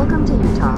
Welcome to Utah.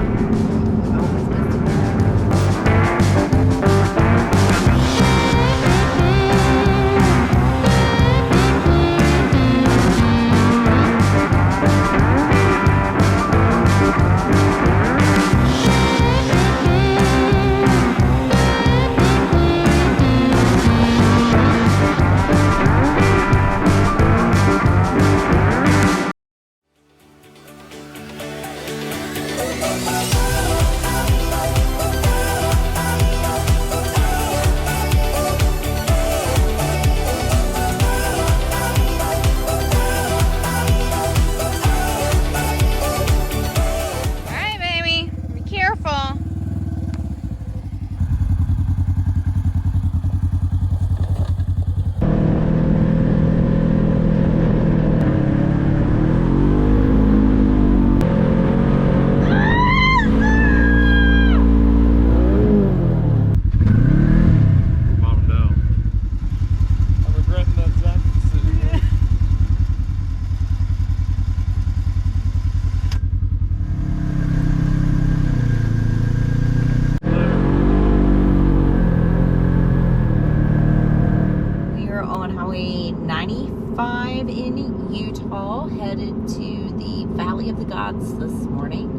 In Utah, headed to the Valley of the Gods this morning.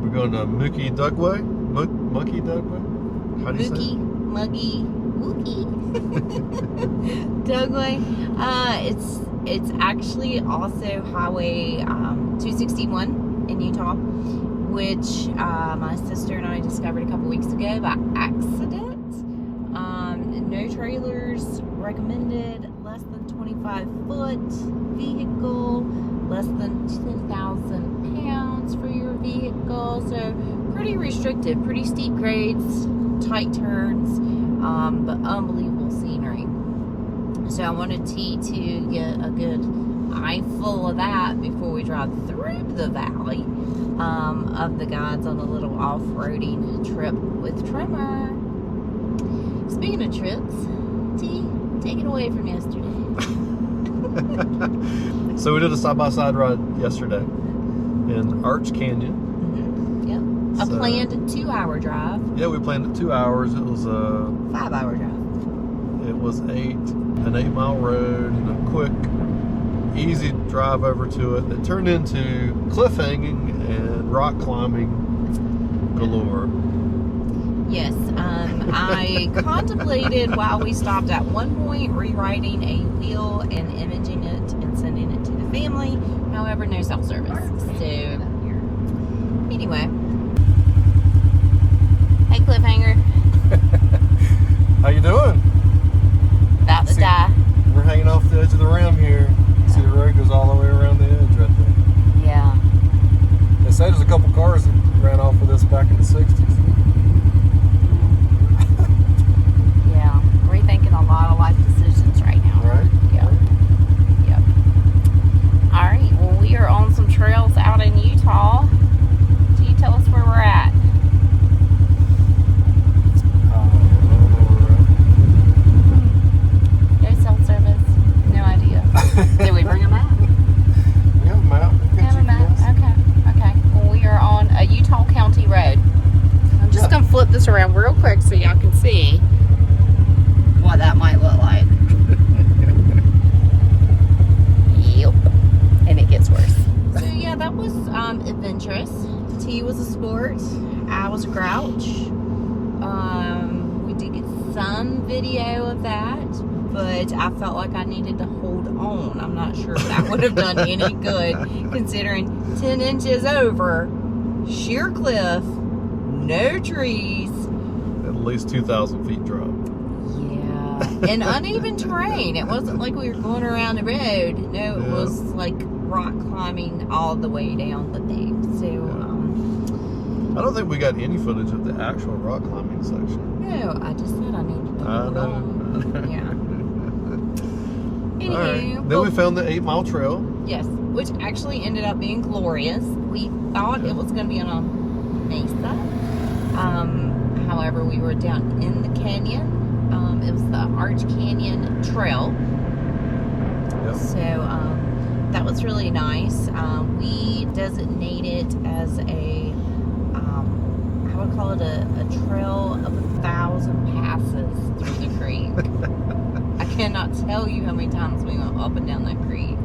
We're going to Moki Dugway? Moki Dugway? How do you say it? Moki Dugway. It's actually also Highway 261 in Utah, which my sister and I discovered a couple weeks ago by accident. No trailers recommended, less than 25-foot vehicle, less than 10,000 pounds for your vehicle, so pretty restrictive, pretty steep grades, tight turns, but unbelievable scenery. So I wanted T to get a good eyeful of that before we drive through the Valley of the Gods on a little off-roading trip with Trimmer. Speaking of trips, T, take it away from yesterday. So we did a side-by-side ride yesterday in Arch Canyon. Mm-hmm. Yep. A planned 2-hour drive. Yeah, we planned it 2 hours. It was a 5-hour drive. It was an 8-mile road and a quick, easy drive over to it that turned into cliff hanging and rock climbing galore. Yes, I contemplated while we stopped at one point rewriting a wheel and imaging it and sending it to the family. However, no cell service. So, anyway. Hey, Cliffhanger. How you doing? About to die. We're hanging off the edge of the rim here. See the road goes all the way around the edge right there. Yeah. They say there's a couple cars that ran off of this back in the 60s. Rethinking a lot of life decisions right now. Right? Yep. Yep. Alright, well, we are on some trails out in Utah. Can you tell us where we're at? No cell service. No idea. Did we bring a map? We have a map. We have a map. Okay. Well, we are on a Utah County road. I'm just going to flip this around real quick so y'all can see what that might look like. Yep. And it gets worse. So yeah, that was adventurous. T was a sport. I was a grouch. We did get some video of that, but I felt like I needed to hold on. I'm not sure if that would have done any good, considering 10 inches over, sheer cliff, no trees. At least 2,000 feet drop. And uneven terrain. It wasn't like we were going around the road. No, it was like rock climbing all the way down the thing. So, I don't think we got any footage of the actual rock climbing section. No, I just said I needed to hold on. Yeah. Anywho, right. Then we found the 8-mile trail. Yes, which actually ended up being glorious. We thought it was going to be on a mesa. However, we were down in the canyon. It was the Arch Canyon Trail. Yep. So that was really nice. We designate it as a, I would call it a trail of 1,000 passes through the creek. I cannot tell you how many times we went up and down that creek.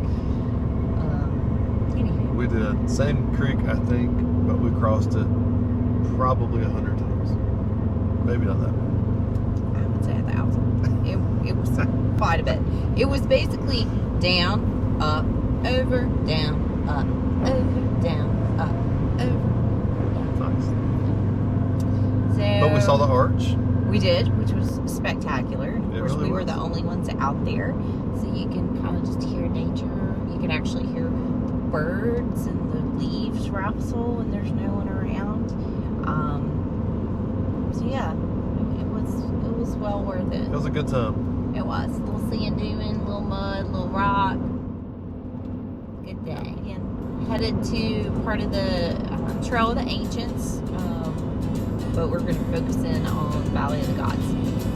Anyway. We did. Same creek, I think, but we crossed it probably 100 times. Maybe not that many. I would say 1,000. It was quite a bit. It was basically down, up, over, down, up, over, down, up, over. Nice. So, But we saw the arch. we did, which was spectacular. And of It course, really we were was. the only ones out there, so you can kind of just hear nature. You can actually hear the birds and the leaves rustle when there's no one around. So yeah, it was well worth it. It was a good time. It was. A little sand dune, a little mud, a little rock. Good day. And headed to part of the Trail of the Ancients, but we're going to focus in on Valley of the Gods.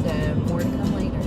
So more to come later.